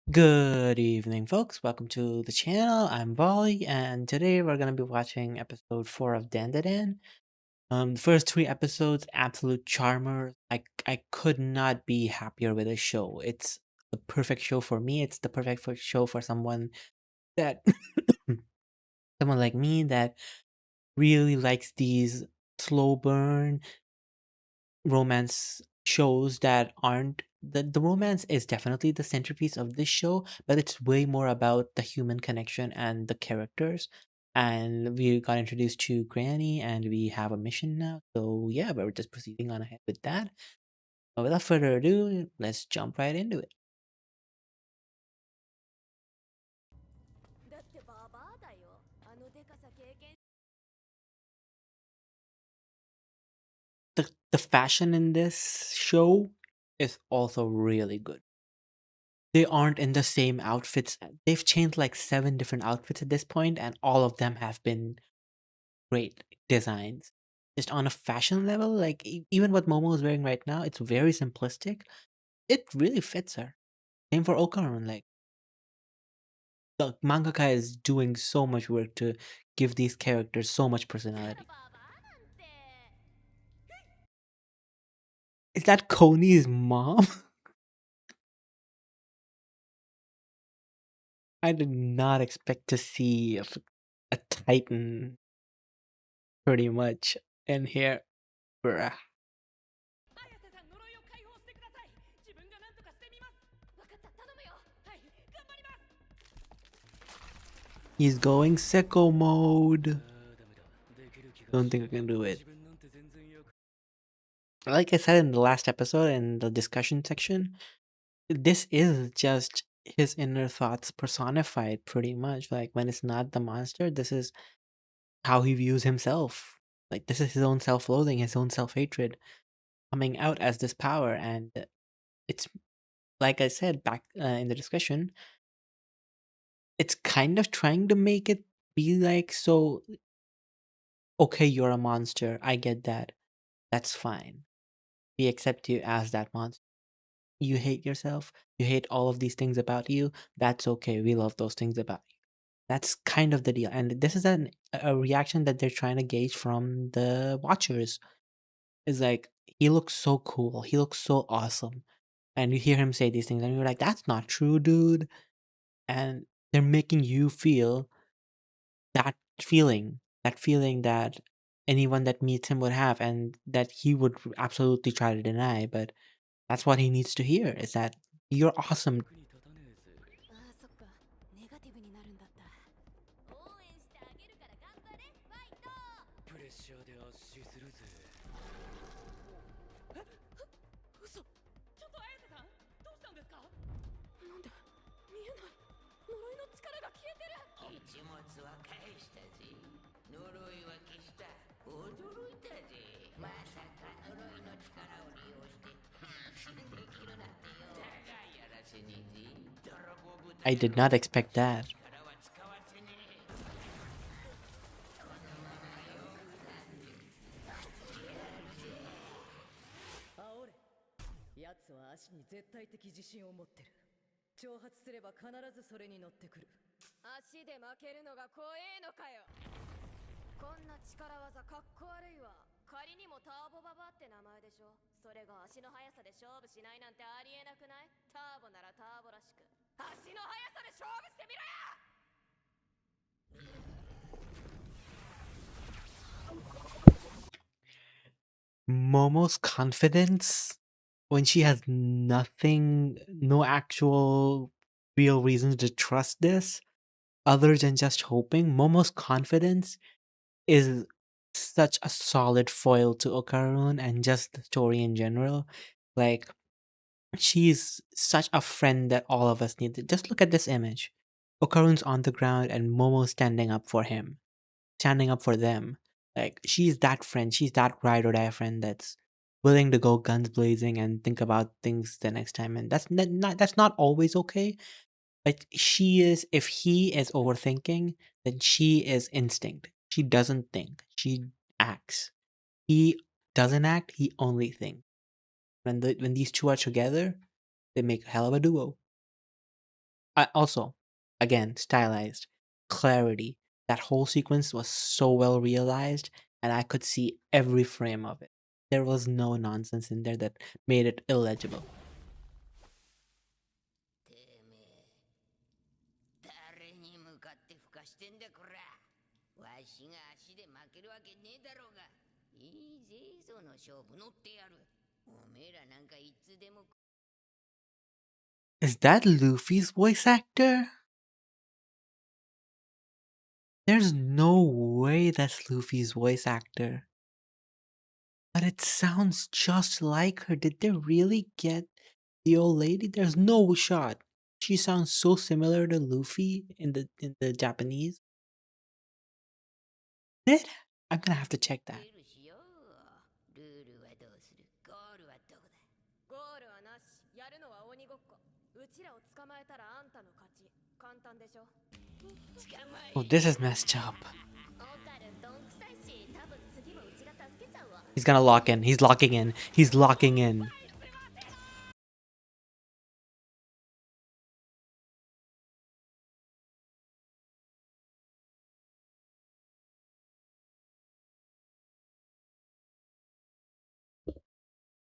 Good evening, folks. Welcome to the channel. I'm Volley, and today we're gonna be watching episode 4 of Dandadan. The first three episodes, absolute charmers. I could not be happier with the show. It's the perfect show for me. It's the perfect show for someone that someone like me that really likes these slow burn romance shows that aren't the romance is definitely the centerpiece of this show, but it's way more about the human connection and the characters. And we got introduced to Granny, and we have a mission now. So yeah, we're just proceeding on ahead with that. But without further ado, let's jump right into it. The fashion in this show is also really good. They aren't in the same outfits. They've changed like seven different outfits at this point, and all of them have been great designs. Just on a fashion level, like even what Momo is wearing right now, it's very simplistic. It really fits her. Same for Okarun. Like the mangaka is doing so much work to give these characters so much personality. Is that Koni's mom? I did not expect to see a Titan pretty much in here. Bruh. He's going sicko mode. Don't think I can do it. Like I said in the last episode in the discussion section, this is just his inner thoughts personified pretty much. Like when it's not the monster, this is how he views himself. Like this is his own self-loathing, his own self-hatred coming out as this power. And it's like I said back in the discussion, it's kind of trying to make it be like, so okay, you're a monster, I get that, that's fine, we accept you as that monster. You hate yourself, you hate all of these things about you, that's okay, we love those things about you. That's kind of the deal, and this is a reaction that they're trying to gauge from the watchers. Is like, he looks so cool, he looks so awesome, and you hear him say these things and you're like, that's not true, dude. And they're making you feel that that feeling that anyone that meets him would have, and that he would absolutely try to deny, but that's what he needs to hear, is that you're awesome. I did not expect that. Momo's confidence when she has nothing, no actual real reasons to trust this other than just hoping. Momo's confidence is such a solid foil to Okarun and just the story in general. Like, she's such a friend that all of us need. Just look at this image. Okarun's on the ground and Momo's standing up for him, standing up for them. Like, she's that friend. She's that ride or die friend that's willing to go guns blazing and think about things the next time. And that's not always okay. But she is. If he is overthinking, then she is instinct. She doesn't think. She acts. He doesn't act. He only thinks. When these two are together, they make a hell of a duo. I also, again, stylized, clarity. That whole sequence was so well realized, and I could see every frame of it. There was no nonsense in there that made it illegible. てめえ誰に向かってふかしてんだこら。わしが足で負けるわけねえだろうが。いいぜその勝負乗ってやる。おめえらなんかいつでも。 Is that Luffy's voice actor? There's no way that's Luffy's voice actor. But it sounds just like her. Did they really get the old lady? There's no shot. She sounds so similar to Luffy in the Japanese. Did? I'm gonna have to check that. ルしよう。ルールはどうする？ゴールはどこだ？ゴールはなし。やるのは鬼ごっこ。うちらを捕まえたらあんたの勝ち。簡単でしょ。捕まえ。Oh, this is messed up. オカルどんくさいし、多分次はうちが助けちゃうわ。 He's gonna lock in. He's locking in. He's locking in.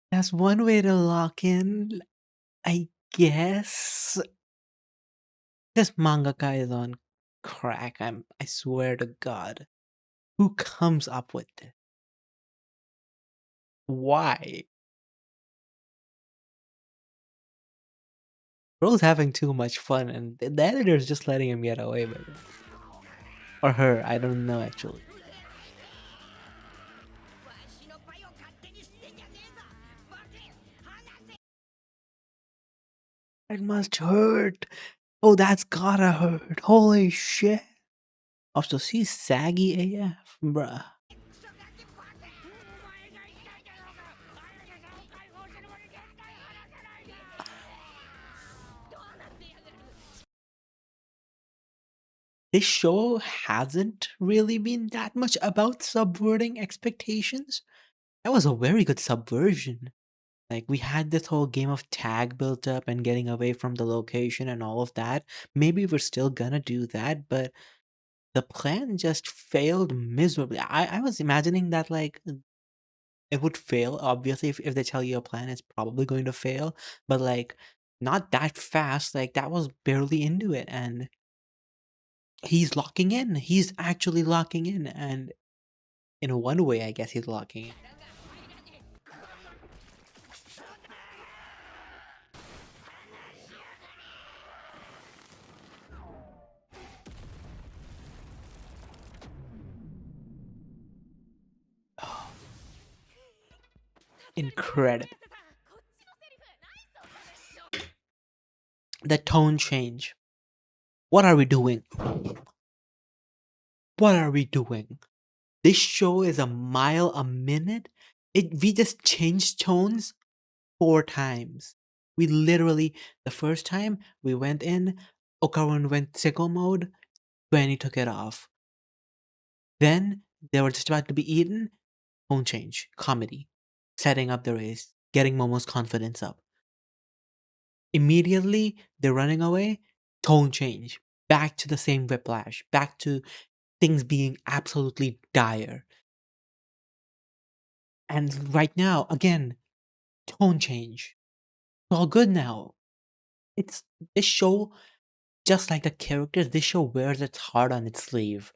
That's one way to lock in, I guess. This mangaka is on crack. I swear to God. Who comes up with this? Why? Bro's having too much fun, and the editor's just letting him get away with it. Or her, I don't know actually. It must hurt. Oh, that's gotta hurt. Holy shit. Also, she's saggy AF, bruh. This show hasn't really been that much about subverting expectations. That was a very good subversion. Like, we had this whole game of tag built up and getting away from the location and all of that. Maybe we're still gonna do that, but the plan just failed miserably. I was imagining that, like, it would fail. Obviously, if they tell you a plan, it's probably going to fail, but, like, not that fast. Like, that was barely into it, and he's locking in. He's actually locking in, and in one way, I guess he's locking in. Incredible. The tone change. What are we doing? What are we doing? This show is a mile a minute. We just changed tones 4 times. We literally, the first time we went in, Okawan went sicko mode, Granny took it off. Then they were just about to be eaten, tone change, comedy, setting up the race, getting Momo's confidence up. Immediately, they're running away, tone change, back to the same whiplash, back to things being absolutely dire. And right now, again, tone change. It's all good now. It's this show, just like the characters, this show wears its heart on its sleeve.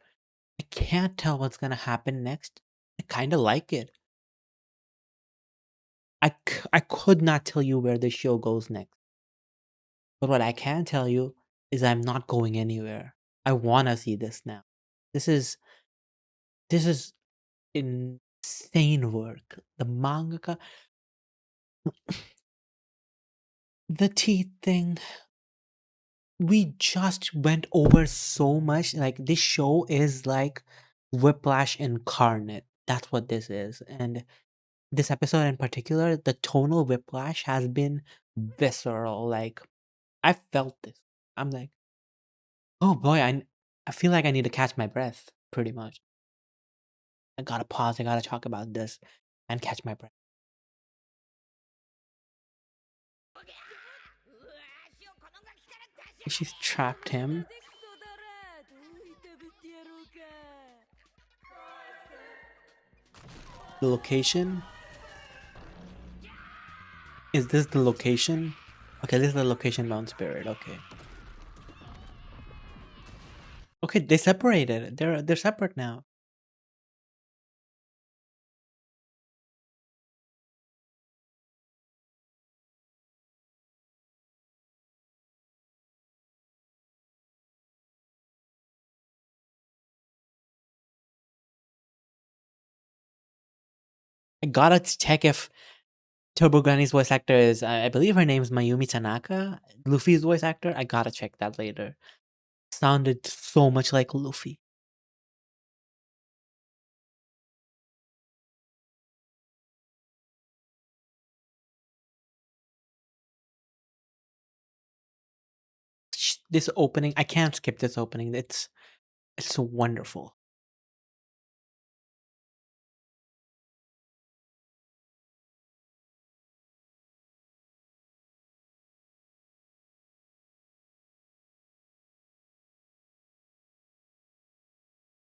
I can't tell what's gonna happen next. I kinda like it. I could not tell you where this show goes next. But what I can tell you is I'm not going anywhere. I wanna see this now. This is this is insane work. The mangaka, the teeth thing, we just went over so much. Like, this show is like Whiplash incarnate. That's what this is. And this episode in particular, the tonal whiplash has been visceral. Like, I felt this. I'm like, oh boy, I feel like I need to catch my breath, pretty much. I gotta pause, I gotta talk about this and catch my breath. She's trapped him. The location? Is this the location? Okay, this is the location Mount Spirit. Okay. Okay, they separated. They're separate now. I gotta check if Turbo Granny's voice actor is, I believe her name is Mayumi Tanaka. Luffy's voice actor. I gotta check that later. Sounded so much like Luffy. This opening, I can't skip this opening. It's so wonderful.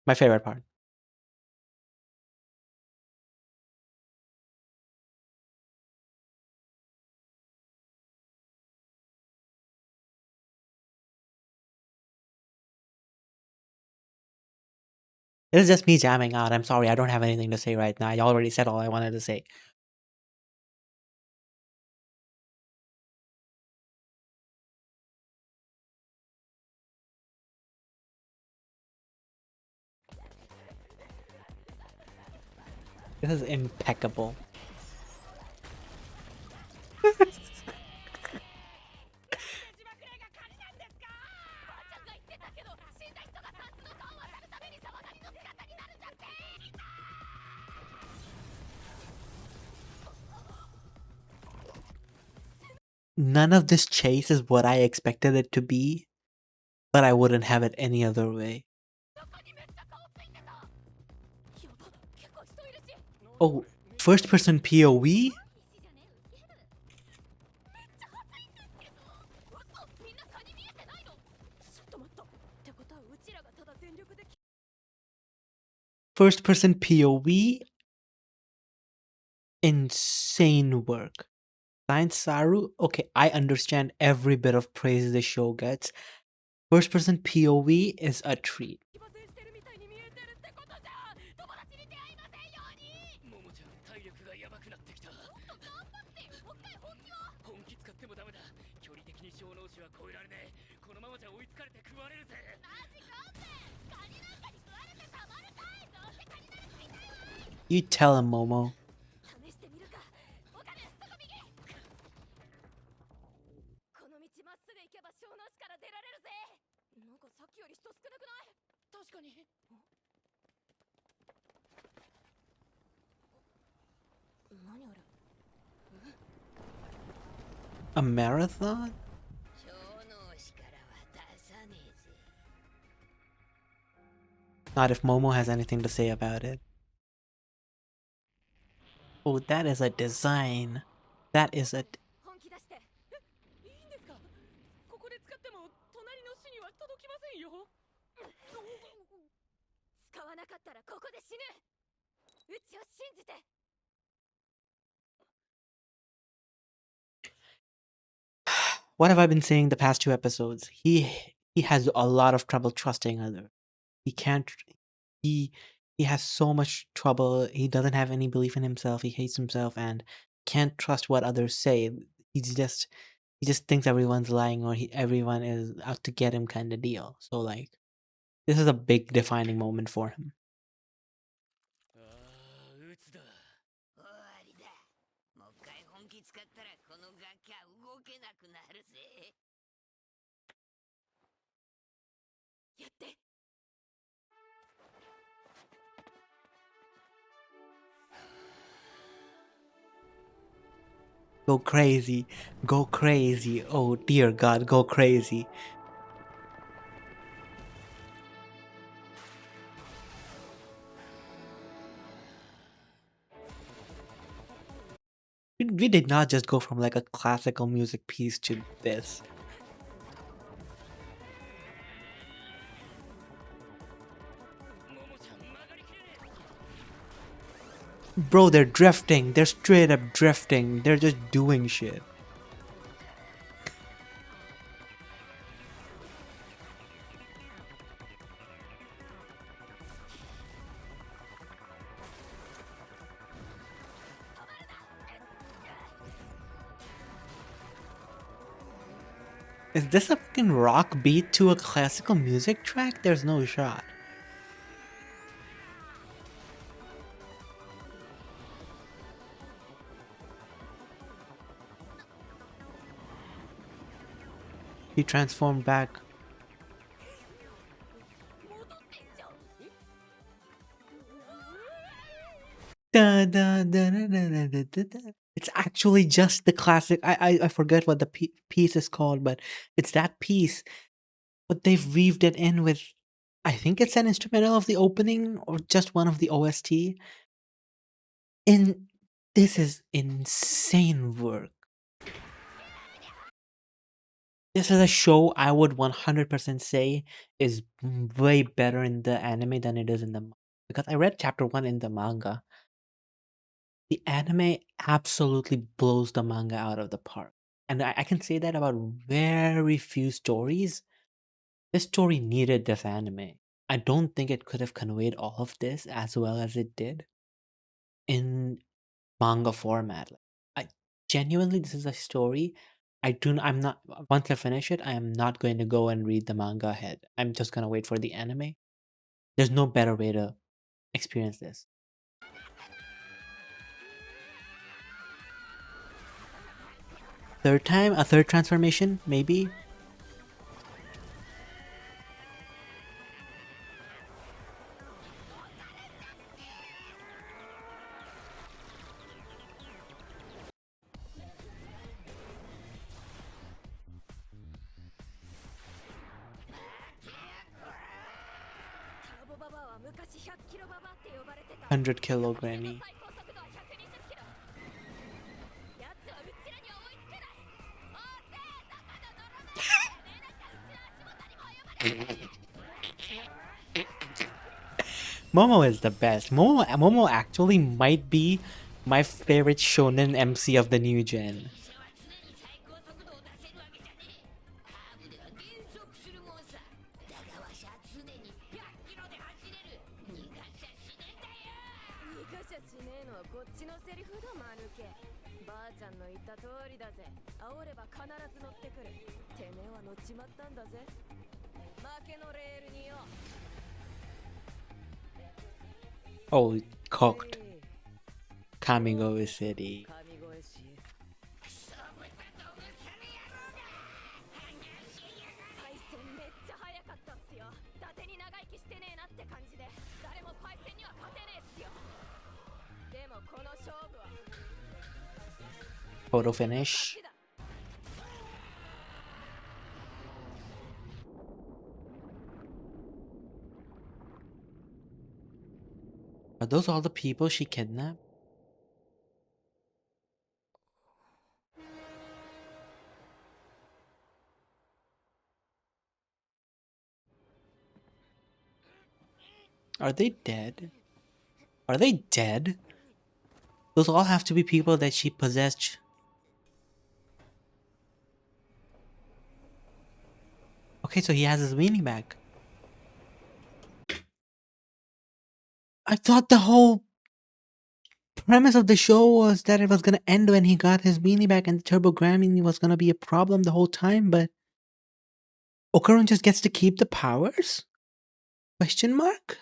My favorite part. This is just me jamming out. I'm sorry, I don't have anything to say right now. I already said all I wanted to say. This is impeccable. None of this chase is what I expected it to be, but I wouldn't have it any other way. Oh, first person POV? First person POV? Insane work. Science Saru? Okay, I understand every bit of praise the show gets. First person POV is a treat. You tell him, Momo. A marathon? Not if Momo has anything to say about it. Oh, that is a design. That is a... What have I been saying the past two episodes? He has a lot of trouble trusting others. He can't... He he has so much trouble. He doesn't have any belief in himself. He hates himself and can't trust what others say. He just thinks everyone's lying or everyone is out to get him kind of deal. So like this is a big defining moment for him. Go crazy. Go crazy. Oh dear God, go crazy. We did not just go from like a classical music piece to this. Bro, they're drifting. They're straight up drifting. They're just doing shit. Is this a fucking rock beat to a classical music track? There's no shot. He transformed back. Da, da, da, da, da, da, da, da, da. It's actually just the classic. I forget what the piece is called, but it's that piece. But they've weaved it in with, I think it's an instrumental of the opening or just one of the OST. And this is insane work. This is a show I would 100% say is way better in the anime than it is in the manga. Because I read chapter 1 in the manga. The anime absolutely blows the manga out of the park. And I can say that about very few stories. This story needed this anime. I don't think it could have conveyed all of this as well as it did in manga format. Like, I genuinely, this is a story. I'm not, once I finish it, I am not going to go and read the manga ahead. I'm just gonna wait for the anime. There's no better way to experience this. Third time, a third transformation, maybe. 100 kilo granny. Momo is the best. Momo actually might be my favorite shonen MC of the new gen. Oh, cooked. Kamigo City. Photo finish. Are those all the people she kidnapped? Are they dead? Are they dead? Those all have to be people that she possessed. Okay, so he has his weenie back. I thought the whole premise of the show was that it was gonna end when he got his weenie back and the Turbo Grammy was gonna be a problem the whole time, but Okarun just gets to keep the powers? Question mark?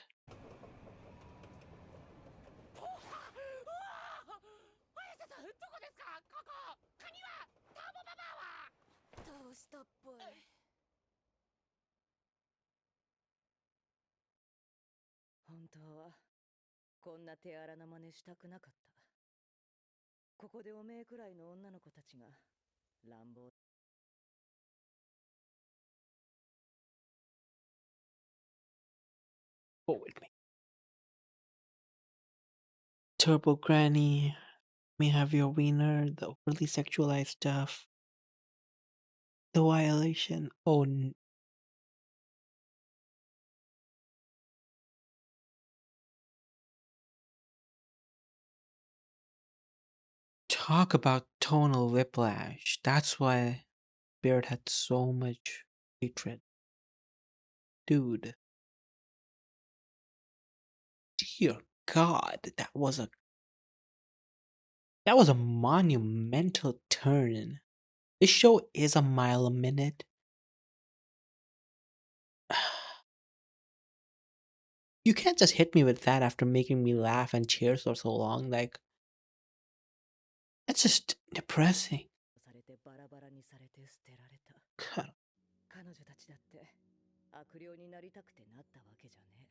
Go with me. Turbo Granny, may have your wiener, the overly sexualized stuff, the violation. Oh, Talk about tonal whiplash. That's why Beard had so much hatred. Dude, dear God, that was a monumental turn. This show is a mile a minute. You can't just hit me with that after making me laugh and cheer for so long. Like, that's just depressing. されてバラバラにされて捨てられた。 God. 彼女たちだって悪霊になりたくてなったわけじゃね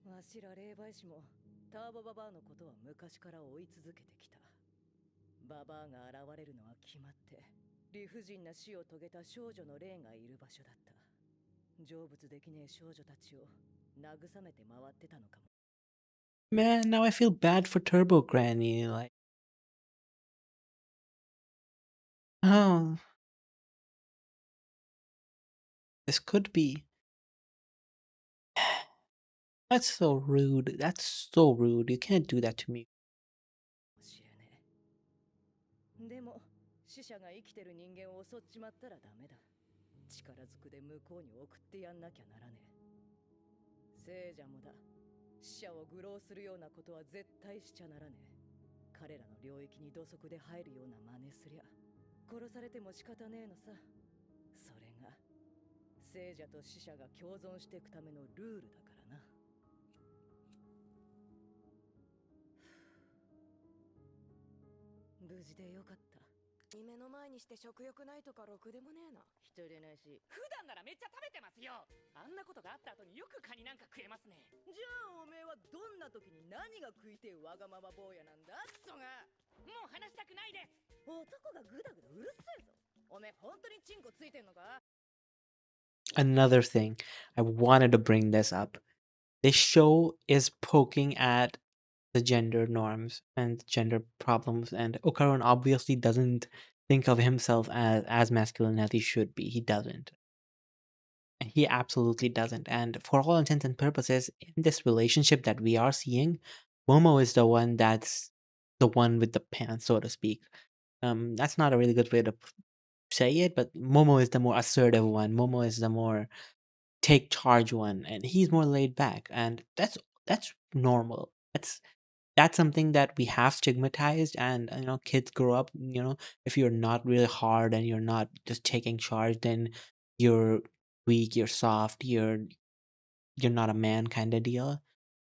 え。わしら霊媒師もターボババアのことは昔から追い続けてきた。ババアが現れるのは決まって理不尽な死を遂げた少女の霊がいる場所だった。成仏できねえ少女たちを慰めて回ってたのかも。 Man, now I feel bad for Turbo Granny. Like, oh, this could be. That's so rude. That's so rude. You can't do that to me. 知れねえ。でも死者が生きてる人間を襲っちまったらダメだ。力ずくで向こうに送ってやんなきゃならねえ。聖者もだ。死者を愚弄するようなことは絶対しちゃならねえ。彼らの領域に土足で入るような真似すりゃ殺されても仕方ねえのさ。それが聖者と死者が共存していくためのルールだからな。無事でよかった。目の前にして食欲ないとかろくでもねえな。一人ないし。普段ならめっちゃ食べてますよ。あんなことがあった後によくカニなんか食えますね。じゃあおめえはどんな時に何が食いてえわがまま坊やなんだクソが。もう話したくないです。男がグダグダうるせえぞ。おめえ本当にチンコついてんのか。 Another thing, I wanted to bring this up. This show is poking at the gender norms and gender problems, and Okaran obviously doesn't think of himself as masculine as he should be. He doesn't. And he absolutely doesn't. And for all intents and purposes, in this relationship that we are seeing, Momo is the one that's the one with the pants, so to speak. That's not a really good way to say it, but Momo is the more assertive one. Momo is the more take charge one, and he's more laid back, and that's normal. That's something that we have stigmatized, and kids grow up, if you're not really hard and you're not just taking charge, then you're weak, you're soft, you're not a man kind of deal.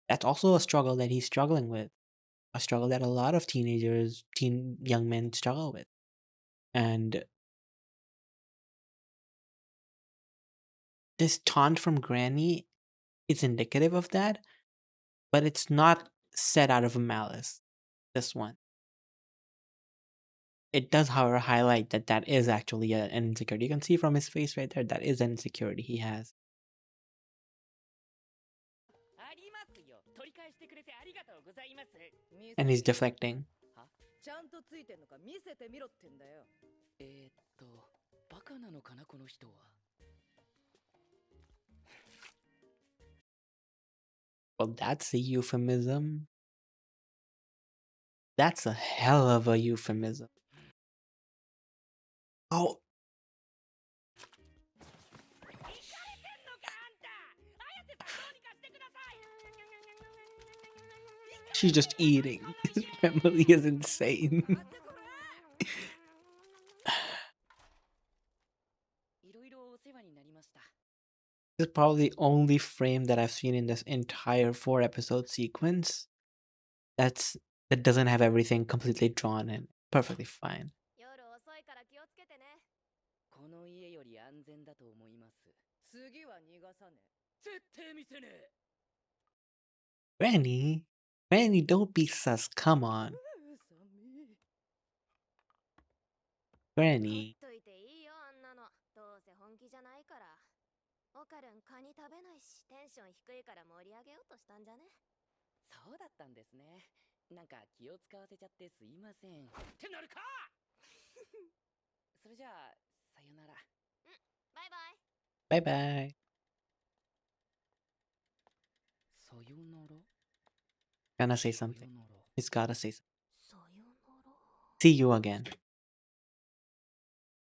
That's also a struggle that he's struggling with, a struggle that a lot of young men struggle with. And this taunt from Granny is indicative of that, but it's not said out of malice. This one. It does, however, highlight that that is actually an insecurity. You can see from his face right there, that is an insecurity he has. ありますよ。取り返してくれてありがとうございます。And he's deflecting. ちゃんとついてんのか見せてみろってんだよ。バカなのかなこの人は。Well, that's a euphemism. That's a hell of a euphemism. Oh, イカれてんのかあんた。綾瀬さんどうにかしてください。 she's just eating. His family is insane. いろいろお世話になりました。 This is probably the only frame that I've seen in this entire 4-episode sequence that doesn't have everything completely drawn in. Perfectly fine. 夜遅いから気をつけてね。この家より安全だと思います。次は逃がさね絶対見せねえ。 Granny, don't be sus. Come on, え。寒い。 Granny. ほっといていいよあんなの。どうせ本気じゃないから。オカルンカニ食べないし、テンション低いから盛り上げようとしたんじゃね。そうだったんですね。なんか気を使わせちゃってすいません。ってなるか。それじゃあさよなら。バイバイ。Bye bye. さよなら。Gonna say something. He's gotta say something. さよなら See you again.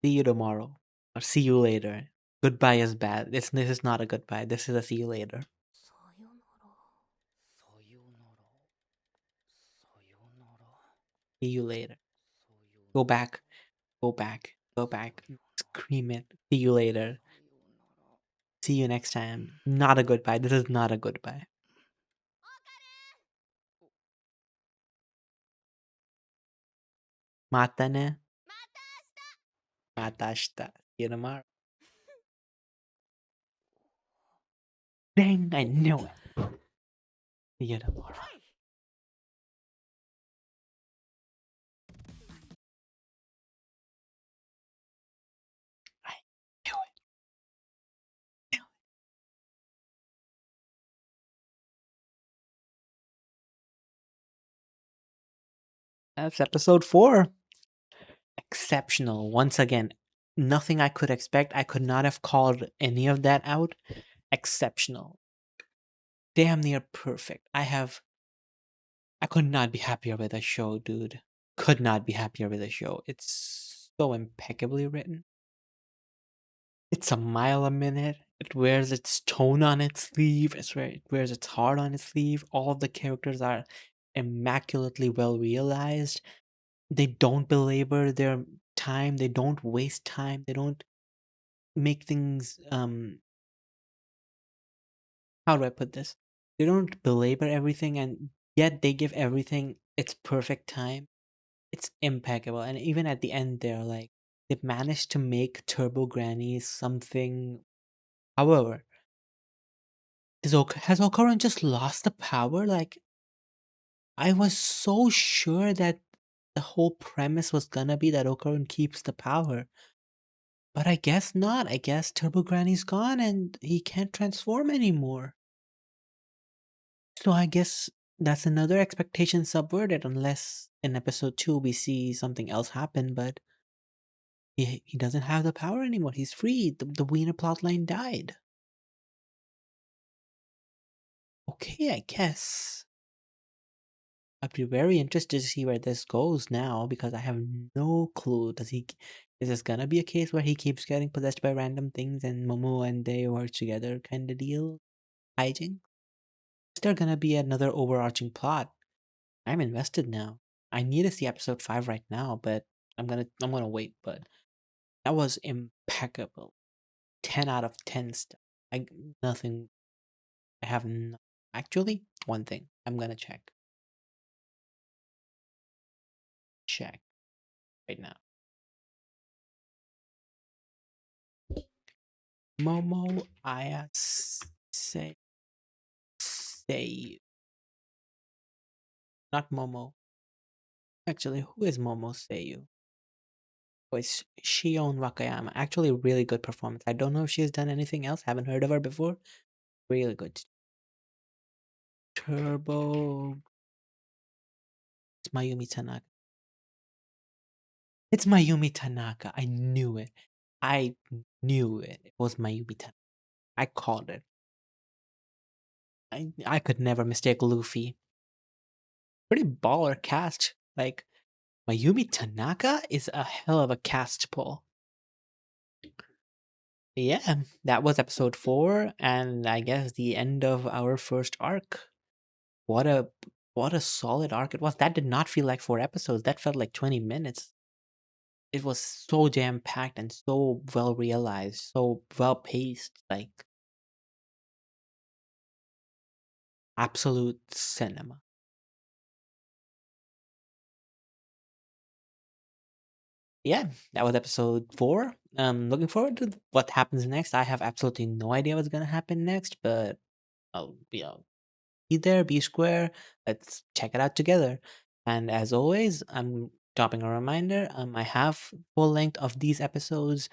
See you tomorrow. Or see you later. Goodbye is bad. This is not a goodbye. This is a see you later. さよならさよなら。さよなら。 See you later. さよ Go back. Go back. Go back. Scream it. See you later. さよなら。 See you next time. Not a goodbye. This is not a goodbye. Mata ne. また Mata shita. See you tomorrow. Dang, I knew it. See you tomorrow. I knew it. That's episode 4. Exceptional. Once again, nothing I could expect. I could not have called any of that out. Exceptional. Damn near perfect. I could not be happier with the show, dude. Could not be happier with the show. It's so impeccably written. It's a mile a minute. It wears its tone on its sleeve. It wears its heart on its sleeve. All of the characters are immaculately well realized. They don't belabor their time. They don't waste time. They don't make things how do I put this? They don't belabor everything, and yet they give everything its perfect time. It's impeccable, and even at the end they're like they've managed to make Turbo Granny something. However, has Ocaron just lost the power? Like, I was so sure that the whole premise was gonna be that Ocaron keeps the power. But I guess not. I guess Turbo Granny's gone and he can't transform anymore. So I guess that's another expectation subverted unless in episode 2 we see something else happen, but he doesn't have the power anymore. He's free. The Wiener plotline died. Okay, I guess. I'd be very interested to see where this goes now because I have no clue. Is this gonna be a case where he keeps getting possessed by random things and Momo and they work together kind of deal? Hijing? Is there gonna be another overarching plot? I'm invested now. I need to see episode 5 right now, but I'm gonna wait, but that was impeccable. 10 out of 10 stuff. I nothing I have no, actually one thing. I'm gonna check. Check right now. Momo Aya say not Momo. Actually, who is Momo Seiyu? Oh, it's Shion Wakayama. Actually, really good performance. I don't know if she has done anything else. Haven't heard of her before. Really good. Turbo. It's Mayumi Tanaka. It's Mayumi Tanaka. I knew it. I knew it. It was Mayumi Tanaka. I called it. I could never mistake Luffy. Pretty baller cast. Like, Mayumi Tanaka is a hell of a cast pull. Yeah, that was episode 4, and I guess the end of our first arc. What a solid arc it was. That did not feel like 4 episodes. That felt like 20 minutes. It was so jam packed and so well realized, so well paced. Like absolute cinema. Yeah, that was episode 4. Looking forward to what happens next. I have absolutely no idea what's gonna happen next, but I'll be there, be square. Let's check it out together. And as always, I'm dropping a reminder. I have full length of these episodes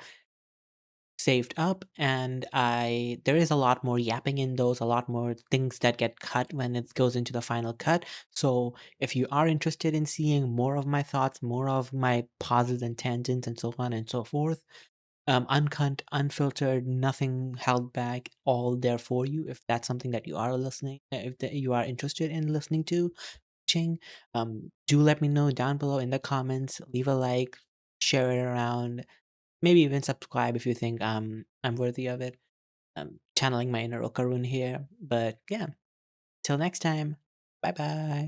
saved up, and there is a lot more yapping in those, a lot more things that get cut when it goes into the final cut. So if you are interested in seeing more of my thoughts, more of my pauses and tangents and so on and so forth, uncut, unfiltered, nothing held back, all there for you. If that's something that you are listening, if you are interested in listening to, watching, do let me know down below in the comments. Leave a like, share it around, maybe even subscribe if you think I'm worthy of it. Channeling my inner Okarun here, but yeah. Till next time. Bye bye.